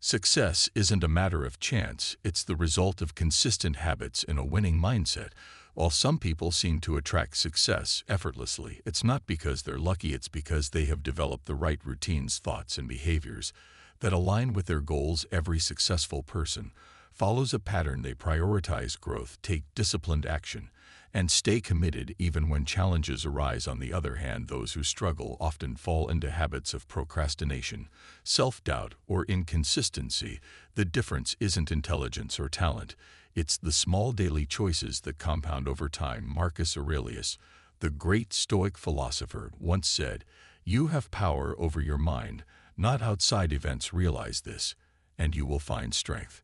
Success isn't a matter of chance, it's the result of consistent habits and a winning mindset. While some people seem to attract success effortlessly, it's not because they're lucky, it's because they have developed the right routines, thoughts, and behaviors that align with their goals. Every successful person follows a pattern. They prioritize growth, take disciplined action, and stay committed even when challenges arise. On the other hand, those who struggle often fall into habits of procrastination, self-doubt, or inconsistency. The difference isn't intelligence or talent. It's the small daily choices that compound over time. Marcus Aurelius, the great Stoic philosopher, once said, "You have power over your mind, not outside events. Realize this, and you will find strength."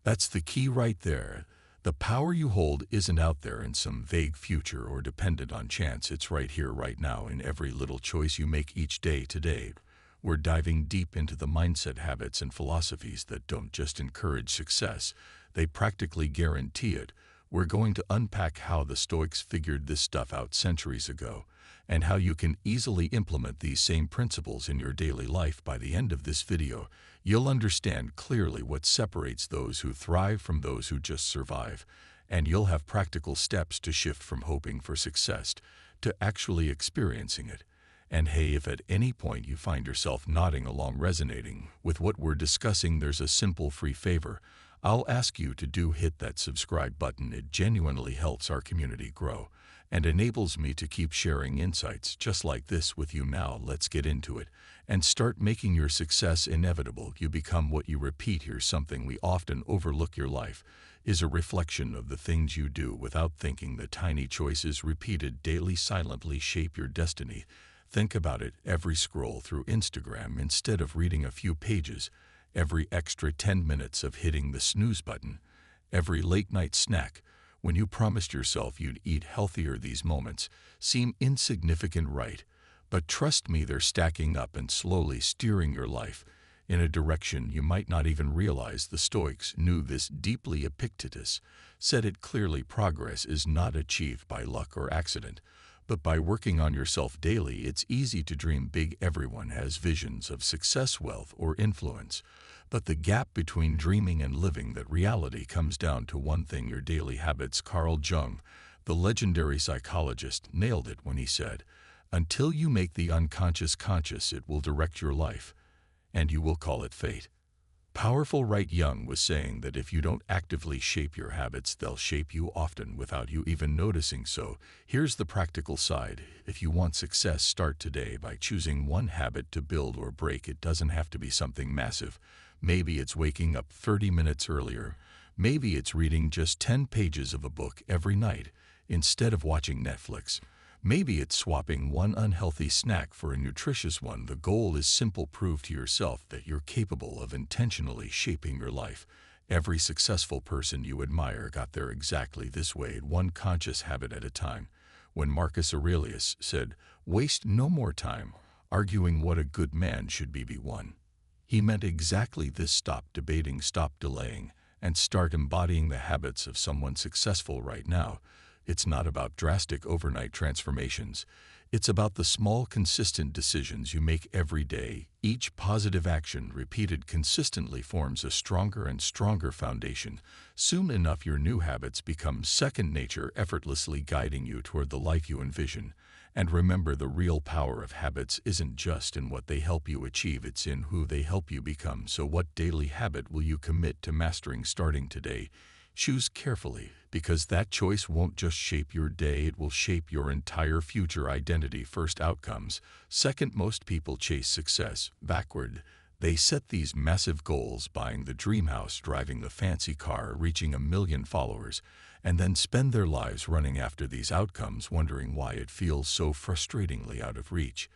That's the key right there. The power you hold isn't out there in some vague future or dependent on chance. It's right here, right now, in every little choice you make each day. Today, we're diving deep into the mindset, habits, and philosophies that don't just encourage success, they practically guarantee it. We're going to unpack how the Stoics figured this stuff out centuries ago, and how you can easily implement these same principles in your daily life. By the end of this video, you'll understand clearly what separates those who thrive from those who just survive, and you'll have practical steps to shift from hoping for success to actually experiencing it. And hey, if at any point you find yourself nodding along, resonating with what we're discussing, there's a simple free favor I'll ask you to do. Hit that subscribe button. It genuinely helps our community grow and enables me to keep sharing insights just like this with you. Now let's get into it and start making your success inevitable. You become what you repeat. Here's something we often overlook: your life is a reflection of the things you do without thinking. The tiny choices repeated daily silently shape your destiny. Think about it: every scroll through Instagram instead of reading a few pages, every extra 10 minutes of hitting the snooze button, every late night snack when you promised yourself you'd eat healthier. These moments seem insignificant, right? But trust me, they're stacking up and slowly steering your life in a direction you might not even realize. The Stoics knew this deeply. Epictetus said it clearly: progress is not achieved by luck or accident, but by working on yourself daily. It's easy to dream big. Everyone has visions of success, wealth, or influence. But the gap between dreaming and living that reality comes down to one thing: your daily habits. Carl Jung, the legendary psychologist, nailed it when he said, "Until you make the unconscious conscious, it will direct your life, and you will call it fate." Powerful, right? Jung was saying that if you don't actively shape your habits, they'll shape you, often without you even noticing. So here's the practical side. If you want success, start today by choosing one habit to build or break. It doesn't have to be something massive. Maybe it's waking up 30 minutes earlier. Maybe it's reading just 10 pages of a book every night instead of watching Netflix. Maybe it's swapping one unhealthy snack for a nutritious one. The goal is simple: prove to yourself that you're capable of intentionally shaping your life. Every successful person you admire got there exactly this way, one conscious habit at a time. When Marcus Aurelius said, "Waste no more time arguing what a good man should be one," he meant exactly this. Stop debating, stop delaying, and start embodying the habits of someone successful right now. It's not about drastic overnight transformations. It's about the small, consistent decisions you make every day. Each positive action repeated consistently forms a stronger and stronger foundation. Soon enough, your new habits become second nature, effortlessly guiding you toward the life you envision. And remember, the real power of habits isn't just in what they help you achieve, it's in who they help you become. So what daily habit will you commit to mastering starting today? Choose carefully, because that choice won't just shape your day, it will shape your entire future. Identity first, outcomes second. Most people chase success backward. They set these massive goals: buying the dream house, driving the fancy car, reaching 1 million followers, and then spend their lives running after these outcomes, wondering why it feels so frustratingly out of reach.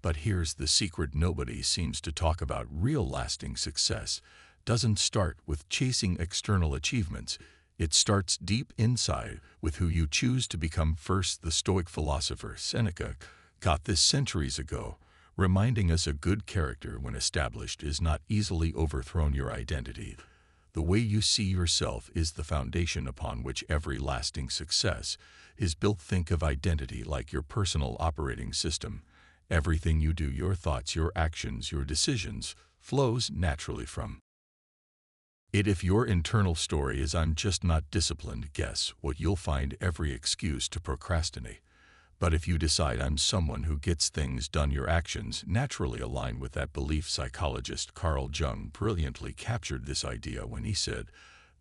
But here's the secret nobody seems to talk about: real lasting success doesn't start with chasing external achievements. It starts deep inside with who you choose to become. First, the Stoic philosopher Seneca got this centuries ago, reminding us a good character, when established, is not easily overthrown. Your identity, the way you see yourself, is the foundation upon which every lasting success is built. Think of identity like your personal operating system. Everything you do, your thoughts, your actions, your decisions, flows naturally from If your internal story is "I'm just not disciplined," guess what? You'll find every excuse to procrastinate. But if you decide "I'm someone who gets things done," your actions naturally align with that belief. Psychologist Carl Jung brilliantly captured this idea when he said,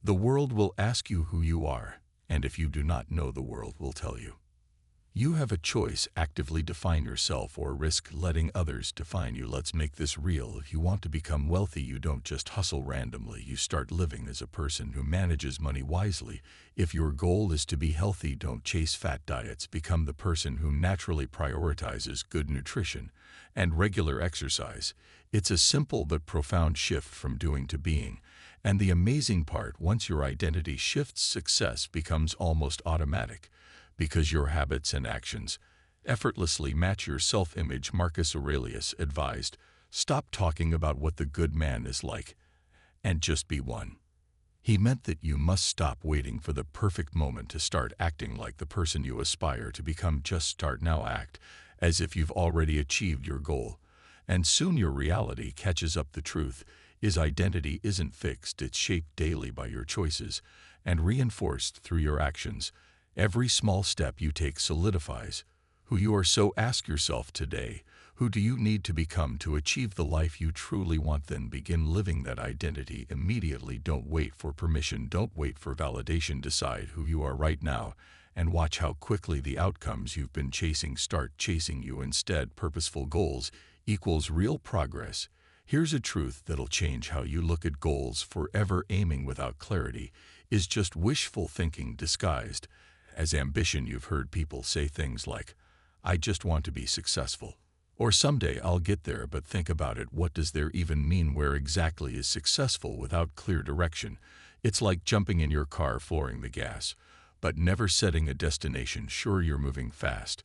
"The world will ask you who you are, and if you do not know, the world will tell you." You have a choice: actively define yourself or risk letting others define you. Let's make this real. If you want to become wealthy, you don't just hustle randomly. You start living as a person who manages money wisely. If your goal is to be healthy, don't chase fat diets. Become the person who naturally prioritizes good nutrition and regular exercise. It's a simple but profound shift from doing to being. And the amazing part, once your identity shifts, success becomes almost automatic, because your habits and actions effortlessly match your self-image. Marcus Aurelius advised, "Stop talking about what the good man is like, and just be one." He meant that you must stop waiting for the perfect moment to start acting like the person you aspire to become. Just start now. Act as if you've already achieved your goal, and soon your reality catches up. The truth is, identity isn't fixed. It's shaped daily by your choices and reinforced through your actions. Every small step you take solidifies who you are. So ask yourself today, who do you need to become to achieve the life you truly want? Then begin living that identity immediately. Don't wait for permission. Don't wait for validation. Decide who you are right now, and watch how quickly the outcomes you've been chasing start chasing you instead. Purposeful goals equals real progress. Here's a truth that'll change how you look at goals forever. Aiming without clarity is just wishful thinking disguised as ambition. You've heard people say things like, "I just want to be successful," or "someday I'll get there." But think about it. What does there even mean? Where exactly is successful without clear direction? It's like jumping in your car, flooring the gas, but never setting a destination. Sure, you're moving fast,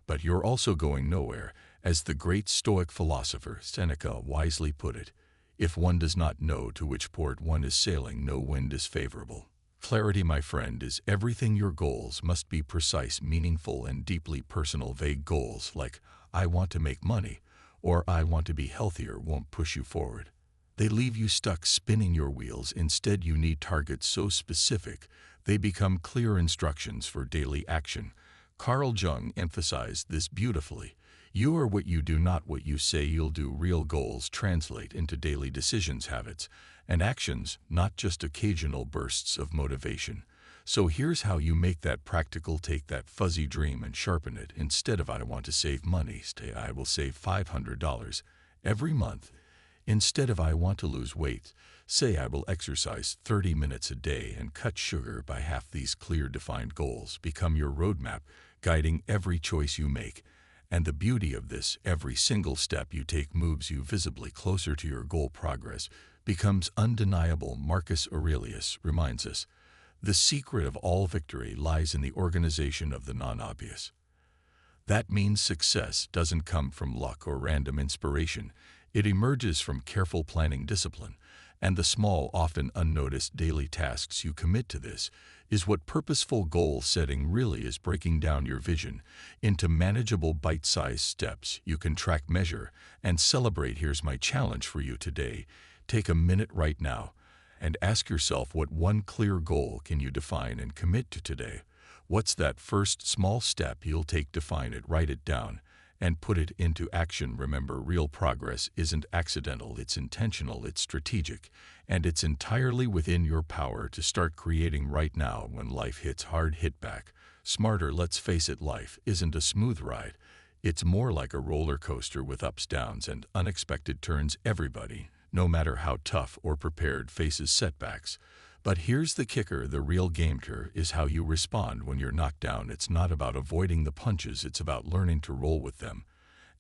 but you're also going nowhere. As the great Stoic philosopher Seneca wisely put it, if one does not know to which port one is sailing, no wind is favorable. Clarity, my friend, is everything. Your goals must be precise, meaningful, and deeply personal. Vague goals like "I want to make money" or "I want to be healthier" won't push you forward. They leave you stuck, spinning your wheels. Instead, you need targets so specific they become clear instructions for daily action. Carl Jung emphasized this beautifully. You are what you do, not what you say you'll do. Real goals translate into daily decisions, habits, and actions, not just occasional bursts of motivation. So here's how you make that practical. Take that fuzzy dream and sharpen it. Instead of "I want to save money," say "I will save $500 every month." Instead of "I want to lose weight," say "I will exercise 30 minutes a day and cut sugar by half." These clear, defined goals become your roadmap, guiding every choice you make. And the beauty of this, every single step you take moves you visibly closer to your goal. Progress becomes undeniable. Marcus Aurelius reminds us, the secret of all victory lies in the organization of the non-obvious. That means success doesn't come from luck or random inspiration. It emerges from careful planning, discipline, and the small, often unnoticed daily tasks you commit to. This is what purposeful goal setting really is: breaking down your vision into manageable bite-sized steps you can track, measure, and celebrate. Here's my challenge for you today. Take a minute right now and ask yourself, what one clear goal can you define and commit to today? What's that first small step you'll take? Define it, write it down, and put it into action. Remember, real progress isn't accidental, it's intentional, it's strategic, and it's entirely within your power to start creating right now. When life hits hard, hit back smarter. Let's face it, life isn't a smooth ride. It's more like a roller coaster with ups, downs, and unexpected turns. Everybody, no matter how tough or prepared, faces setbacks. But here's the kicker: the real game changer is how you respond when you're knocked down. It's not about avoiding the punches, it's about learning to roll with them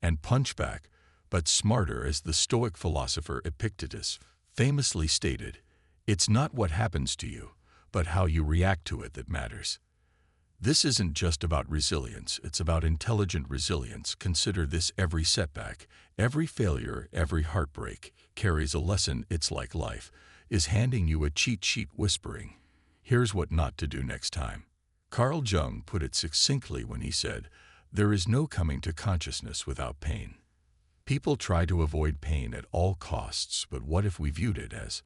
and punch back, but smarter. As the Stoic philosopher Epictetus famously stated, it's not what happens to you, but how you react to it that matters. This isn't just about resilience, it's about intelligent resilience. Consider this: every setback, every failure, every heartbreak carries a lesson. It's like life is handing you a cheat sheet, whispering, "Here's what not to do next time." Carl Jung put it succinctly when he said, "There is no coming to consciousness without pain." People try to avoid pain at all costs, but what if we viewed it as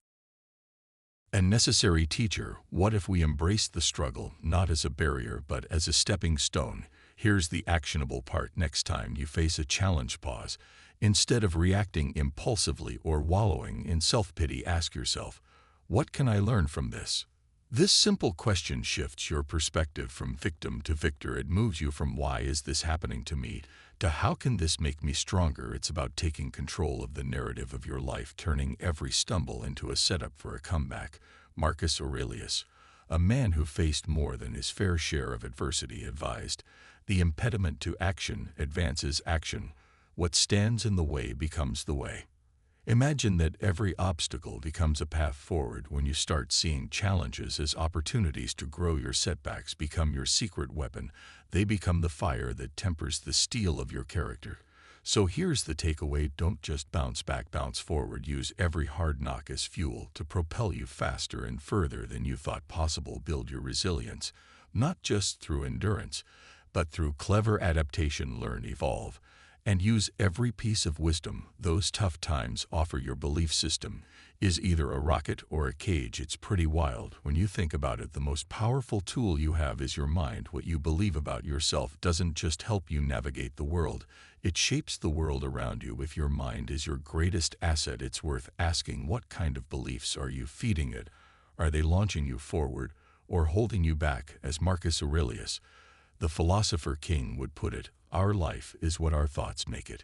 A necessary teacher. What if we embrace the struggle not as a barrier but as a stepping stone? Here's the actionable part. Next time you face a challenge, pause. Instead of reacting impulsively or wallowing in self-pity, ask yourself, what can I learn from this? This simple question shifts your perspective from victim to victor. It moves you from why is this happening to me to how can this make me stronger. It's about taking control of the narrative of your life, turning every stumble into a setup for a comeback. Marcus Aurelius, a man who faced more than his fair share of adversity, advised, "The impediment to action advances action. What stands in the way becomes the way." Imagine that every obstacle becomes a path forward. When you start seeing challenges as opportunities to grow, your setbacks become your secret weapon. They become the fire that tempers the steel of your character. So here's the takeaway. Don't just bounce back, bounce forward. Use every hard knock as fuel to propel you faster and further than you thought possible. Build your resilience, not just through endurance, but through clever adaptation. Learn, evolve, and use every piece of wisdom those tough times offer. Your belief system is either a rocket or a cage. It's pretty wild when you think about it. The most powerful tool you have is your mind. What you believe about yourself doesn't just help you navigate the world, it shapes the world around you. If your mind is your greatest asset, it's worth asking, what kind of beliefs are you feeding it? Are they launching you forward or holding you back? As Marcus Aurelius, the philosopher king, would put it, our life is what our thoughts make it.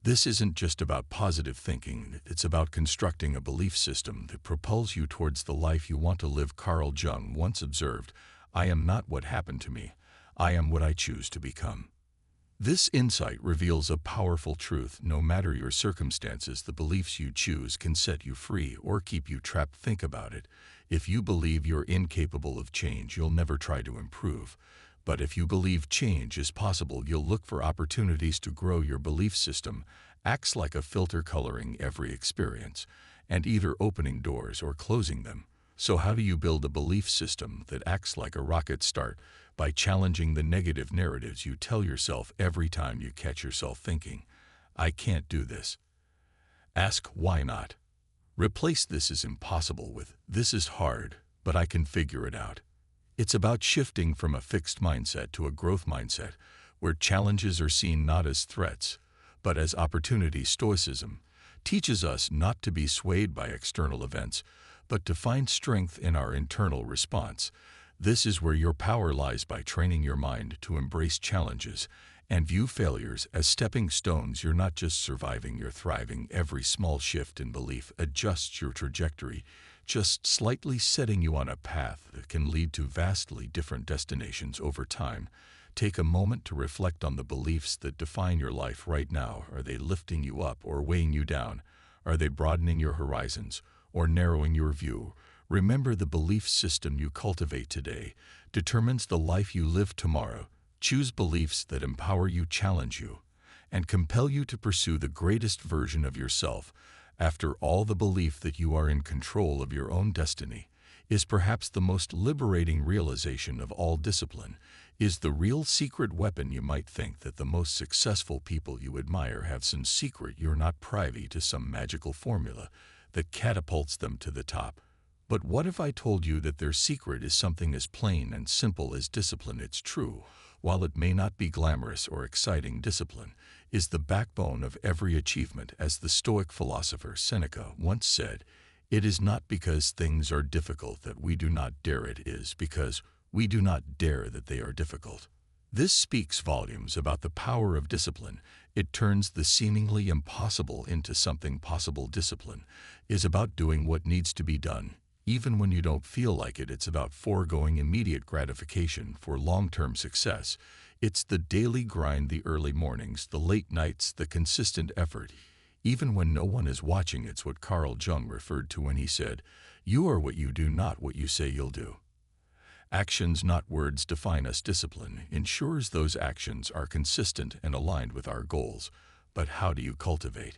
This isn't just about positive thinking, it's about constructing a belief system that propels you towards the life you want to live. Carl Jung once observed, "I am not what happened to me, I am what I choose to become." This insight reveals a powerful truth. No matter your circumstances, the beliefs you choose can set you free or keep you trapped. Think about it. If you believe you're incapable of change, you'll never try to improve. But if you believe change is possible, you'll look for opportunities to grow. Your belief system acts like a filter, coloring every experience and either opening doors or closing them. So how do you build a belief system that acts like a rocket? Start by challenging the negative narratives you tell yourself. Every time you catch yourself thinking, "I can't do this," ask, "Why not?" Replace "this is impossible" with "this is hard, but I can figure it out." It's about shifting from a fixed mindset to a growth mindset, where challenges are seen not as threats, but as opportunities. Stoicism teaches us not to be swayed by external events, but to find strength in our internal response. This is where your power lies. By training your mind to embrace challenges and view failures as stepping stones, you're not just surviving, you're thriving. Every small shift in belief adjusts your trajectory, just slightly setting you on a path that can lead to vastly different destinations over time. Take a moment to reflect on the beliefs that define your life right now. Are they lifting you up or weighing you down? Are they broadening your horizons or narrowing your view? Remember, the belief system you cultivate today determines the life you live tomorrow. Choose beliefs that empower you, challenge you, and compel you to pursue the greatest version of yourself. After all, the belief that you are in control of your own destiny is perhaps the most liberating realization of all. Discipline is the real secret weapon. You might think that the most successful people you admire have some secret you're not privy to, some magical formula that catapults them to the top. But what if I told you that their secret is something as plain and simple as discipline? It's true. While it may not be glamorous or exciting, discipline is the backbone of every achievement. As the Stoic philosopher Seneca once said, "It is not because things are difficult that we do not dare, it is because we do not dare that they are difficult." This speaks volumes about the power of discipline. It turns the seemingly impossible into something possible. Discipline is about doing what needs to be done, even when you don't feel like it. It's about foregoing immediate gratification for long-term success. It's the daily grind, the early mornings, the late nights, the consistent effort, even when no one is watching. It's what Carl Jung referred to when he said, "You are what you do, not what you say you'll do." Actions, not words, define us. Discipline ensures those actions are consistent and aligned with our goals. But how do you cultivate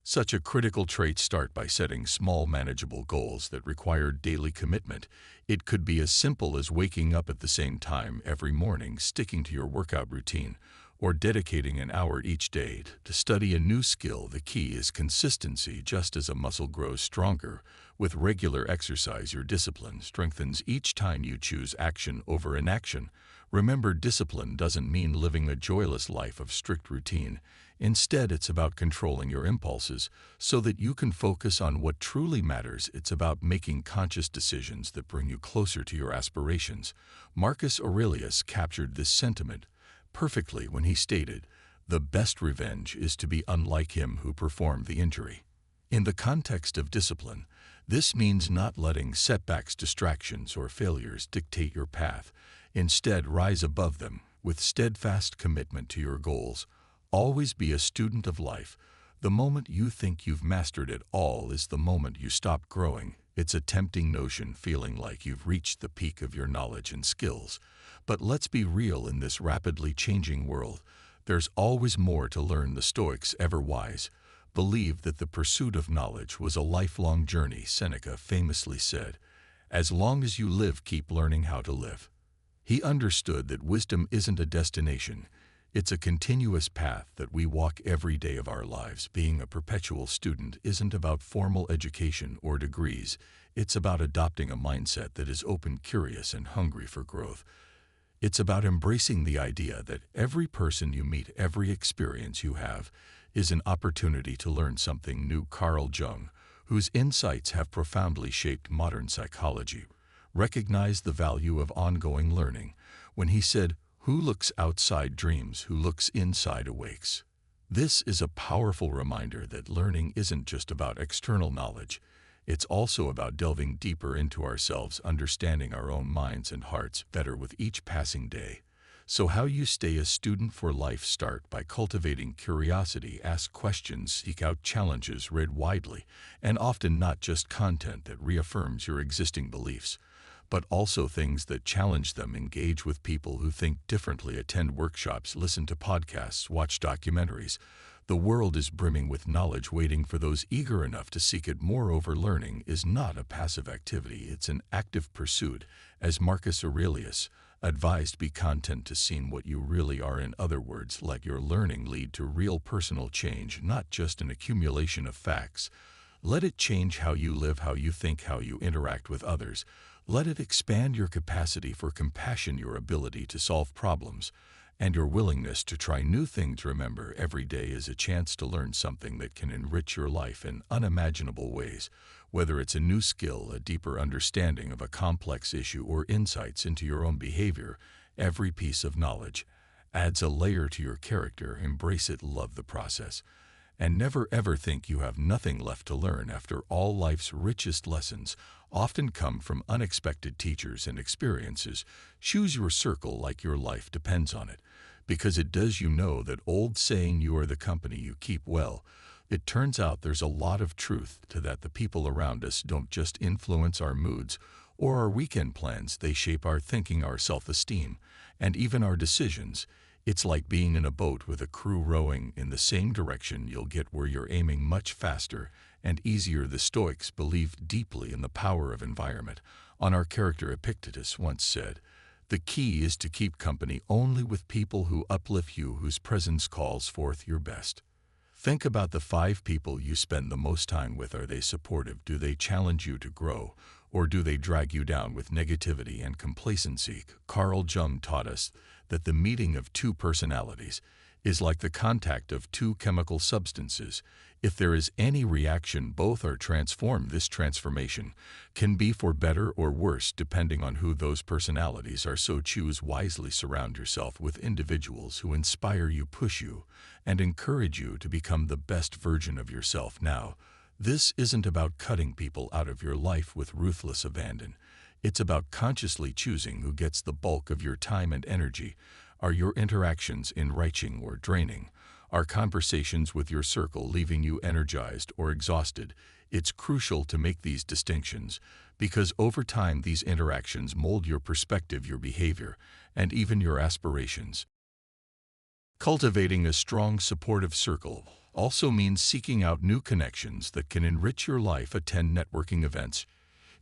such a critical trait? Start by setting small, manageable goals that require daily commitment. It could be as simple as waking up at the same time every morning, sticking to your workout routine, or dedicating an hour each day to study a new skill. The key is consistency. Just as a muscle grows stronger With regular exercise, your discipline strengthens each time you choose action over inaction. Remember, discipline doesn't mean living a joyless life of strict routine. Instead, it's about controlling your impulses so that you can focus on what truly matters. It's about making conscious decisions that bring you closer to your aspirations. Marcus Aurelius captured this sentiment perfectly when he stated, "The best revenge is to be unlike him who performed the injury." In the context of discipline, this means not letting setbacks, distractions, or failures dictate your path. Instead, rise above them with steadfast commitment to your goals. Always be a student of life. The moment you think you've mastered it all is the moment you stop growing. It's a tempting notion, feeling like you've reached the peak of your knowledge and skills. But let's be real, in this rapidly changing world, there's always more to learn. The Stoics, ever wise, believed that the pursuit of knowledge was a lifelong journey. Seneca famously said, "As long as you live, keep learning how to live." He understood that wisdom isn't a destination, it's a continuous path that we walk every day of our lives. Being a perpetual student isn't about formal education or degrees, it's about adopting a mindset that is open, curious, and hungry for growth. It's about embracing the idea that every person you meet, every experience you have, is an opportunity to learn something new. Carl Jung, whose insights have profoundly shaped modern psychology, recognized the value of ongoing learning when he said, "Who looks outside dreams, who looks inside awakes." This is a powerful reminder that learning isn't just about external knowledge. It's also about delving deeper into ourselves, understanding our own minds and hearts better with each passing day. So how you stay a student for life? Start by cultivating curiosity. Ask questions, seek out challenges, read widely, and often not just content that reaffirms your existing beliefs, but also things that challenge them. Engage with people who think differently. Attend workshops, listen to podcasts, watch documentaries. The world is brimming with knowledge waiting for those eager enough to seek it. Moreover, learning is not a passive activity, it's an active pursuit. As Marcus Aurelius advised, be content to seem what you really are. In other words, let your learning lead to real personal change, not just an accumulation of facts. Let it change how you live, how you think, how you interact with others. Let it expand your capacity for compassion, your ability to solve problems, and your willingness to try new things. Remember, every day is a chance to learn something that can enrich your life in unimaginable ways. Whether it's a new skill, a deeper understanding of a complex issue, or insights into your own behavior, every piece of knowledge adds a layer to your character. Embrace it, love the process, and never ever think you have nothing left to learn. After all, life's richest lessons often come from unexpected teachers and experiences. Choose your circle like your life depends on it, because it does. You know that old saying, "You are the company you keep." Well, it turns out there's a lot of truth to that. The people around us don't just influence our moods or our weekend plans, they shape our thinking, our self-esteem, and even our decisions. It's like being in a boat with a crew rowing in the same direction. You'll get where you're aiming much faster and easier. The Stoics believed deeply in the power of environment. On our character, Epictetus once said, "The key is to keep company only with people who uplift you, whose presence calls forth your best." Think about the 5 people you spend the most time with. Are they supportive? Do they challenge you to grow? Or do they drag you down with negativity and complacency? Carl Jung taught us that the meeting of 2 personalities is like the contact of 2 chemical substances. If there is any reaction, both are transformed. This transformation can be for better or worse depending on who those personalities are. So choose wisely. Surround yourself with individuals who inspire you, push you, and encourage you to become the best version of yourself. Now, this isn't about cutting people out of your life with ruthless abandon. It's about consciously choosing who gets the bulk of your time and energy. Are your interactions enriching or draining? Are conversations with your circle leaving you energized or exhausted? It's crucial to make these distinctions, because over time these interactions mold your perspective, your behavior, and even your aspirations. Cultivating a strong, supportive circle also means seeking out new connections that can enrich your life. Attend networking events,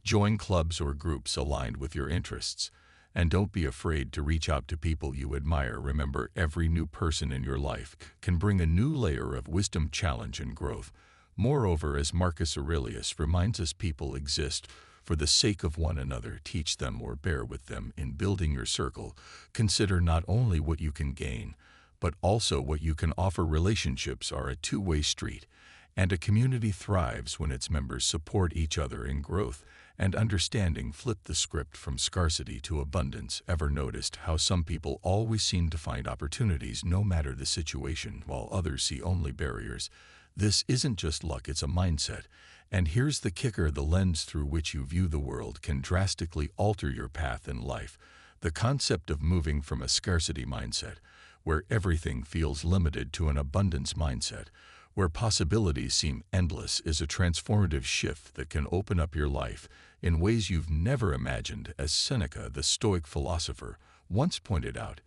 join clubs or groups aligned with your interests, and don't be afraid to reach out to people you admire. Remember, every new person in your life can bring a new layer of wisdom, challenge, and growth. Moreover, as Marcus Aurelius reminds us, people exist for the sake of one another. Teach them or bear with them. In building your circle, consider not only what you can gain, but also what you can offer. Relationships are a two-way street, and a community thrives when its members support each other in growth and understanding. Flip the script from scarcity to abundance. Ever noticed how some people always seem to find opportunities no matter the situation, while others see only barriers? This isn't just luck, it's a mindset. And here's the kicker: the lens through which you view the world can drastically alter your path in life. The concept of moving from a scarcity mindset, where everything feels limited, to an abundance mindset, where possibilities seem endless, is a transformative shift that can open up your life in ways you've never imagined. As Seneca, the Stoic philosopher, once pointed out,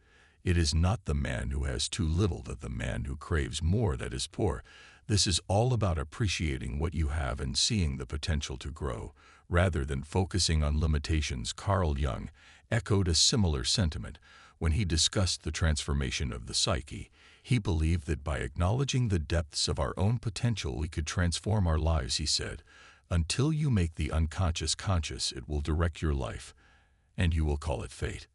it is not the man who has too little, but the man who craves more that is poor. This is all about appreciating what you have and seeing the potential to grow, rather than focusing on limitations. Carl Jung echoed a similar sentiment when he discussed the transformation of the psyche. He believed that by acknowledging the depths of our own potential, we could transform our lives. He said, "Until you make the unconscious conscious, it will direct your life, and you will call it fate."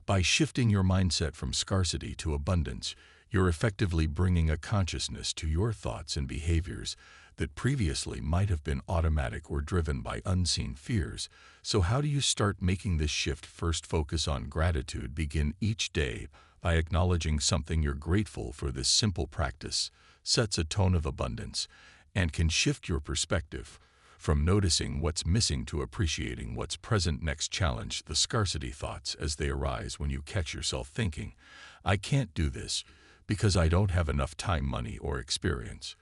By shifting your mindset from scarcity to abundance, you're effectively bringing a consciousness to your thoughts and behaviors that previously might have been automatic or driven by unseen fears. So how do you start making this shift? First, focus on gratitude. Begin each day by acknowledging something you're grateful for. This simple practice sets a tone of abundance and can shift your perspective from noticing what's missing to appreciating what's present. Next, challenge the scarcity thoughts as they arise. When you catch yourself thinking, "I can't do this because I don't have enough time, money, or experience,"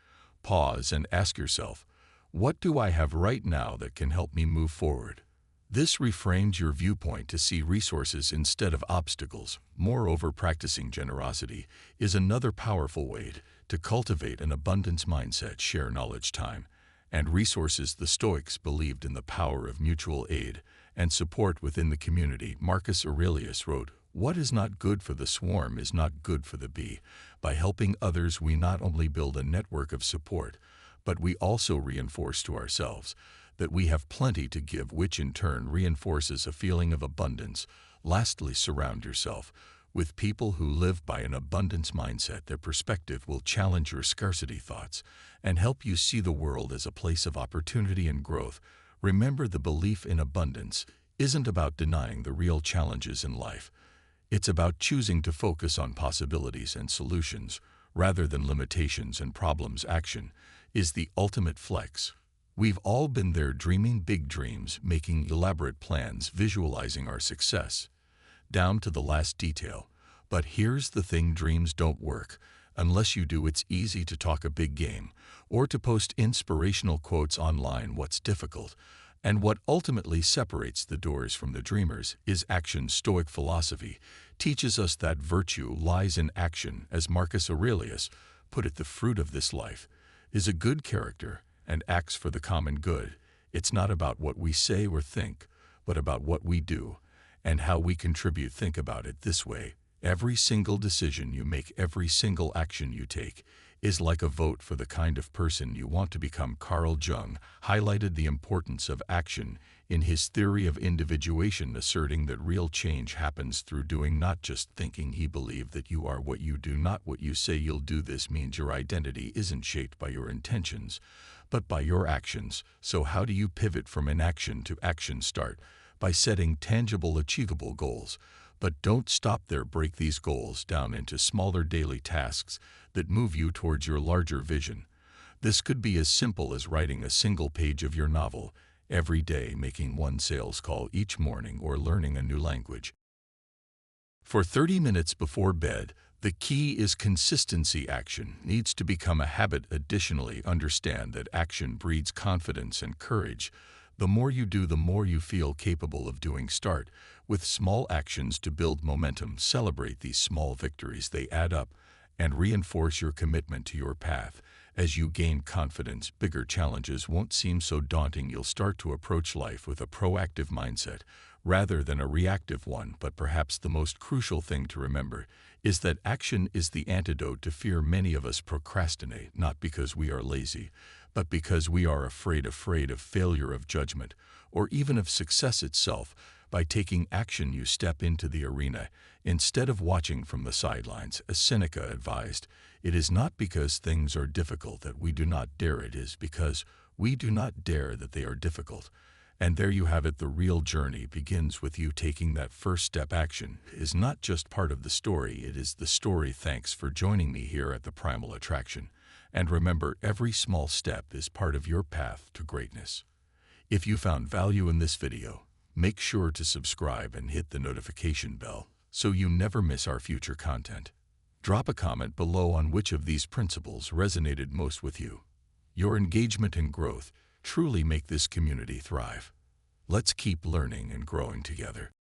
pause and ask yourself, what do I have right now that can help me move forward? This reframes your viewpoint to see resources instead of obstacles. Moreover, practicing generosity is another powerful way to cultivate an abundance mindset. Share knowledge, time, and resources. The Stoics believed in the power of mutual aid and support within the community. Marcus Aurelius wrote, "What is not good for the swarm is not good for the bee." By helping others, we not only build a network of support, but we also reinforce to ourselves that we have plenty to give, which in turn reinforces a feeling of abundance. Lastly, surround yourself with people who live by an abundance mindset. Their perspective will challenge your scarcity thoughts and help you see the world as a place of opportunity and growth. Remember, the belief in abundance isn't about denying the real challenges in life. It's about choosing to focus on possibilities and solutions rather than limitations and problems. Action is the ultimate flex. We've all been there, dreaming big dreams, making elaborate plans, visualizing our success down to the last detail. But here's the thing: dreams don't work unless you do. It's easy to talk a big game or to post inspirational quotes online. What's difficult, and what ultimately separates the doers from the dreamers, is action. Stoic philosophy teaches us that virtue lies in action. As Marcus Aurelius put it, the fruit of this life is a good character and acts for the common good. It's not about what we say or think, but about what we do and how we contribute. Think about it this way: every single decision you make, every single action you take, is like a vote for the kind of person you want to become. Carl Jung highlighted the importance of action in his theory of individuation, asserting that real change happens through doing, not just thinking. He believed that you are what you do, not what you say you'll do. This means your identity isn't shaped by your intentions, but by your actions. So how do you pivot from inaction to action? Start by setting tangible, achievable goals. But don't stop there. Break these goals down into smaller daily tasks that move you towards your larger vision. This could be as simple as writing a single page of your novel every day, making one sales call each morning, or learning a new language for 30 minutes before bed. The key is consistency. Action needs to become a habit. Additionally, understand that action breeds confidence and courage. The more you do, the more you feel capable of doing. Start with small actions to build momentum. Celebrate these small victories. They add up and reinforce your commitment to your path. As you gain confidence, bigger challenges won't seem so daunting. You'll start to approach life with a proactive mindset rather than a reactive one. But perhaps the most crucial thing to remember is that action is the antidote to fear. Many of us procrastinate not because we are lazy, but because we are afraid of failure, of judgment, or even of success itself. By taking action, you step into the arena, instead of watching from the sidelines. As Seneca advised, it is not because things are difficult that we do not dare, it is because we do not dare that they are difficult. And there you have it. The real journey begins with you taking that first step. Action is not just part of the story, it is the story. Thanks for joining me here at the Primal Attraction. And remember, every small step is part of your path to greatness. If you found value in this video, make sure to subscribe and hit the notification bell so you never miss our future content. Drop a comment below on which of these principles resonated most with you. Your engagement and growth truly make this community thrive. Let's keep learning and growing together.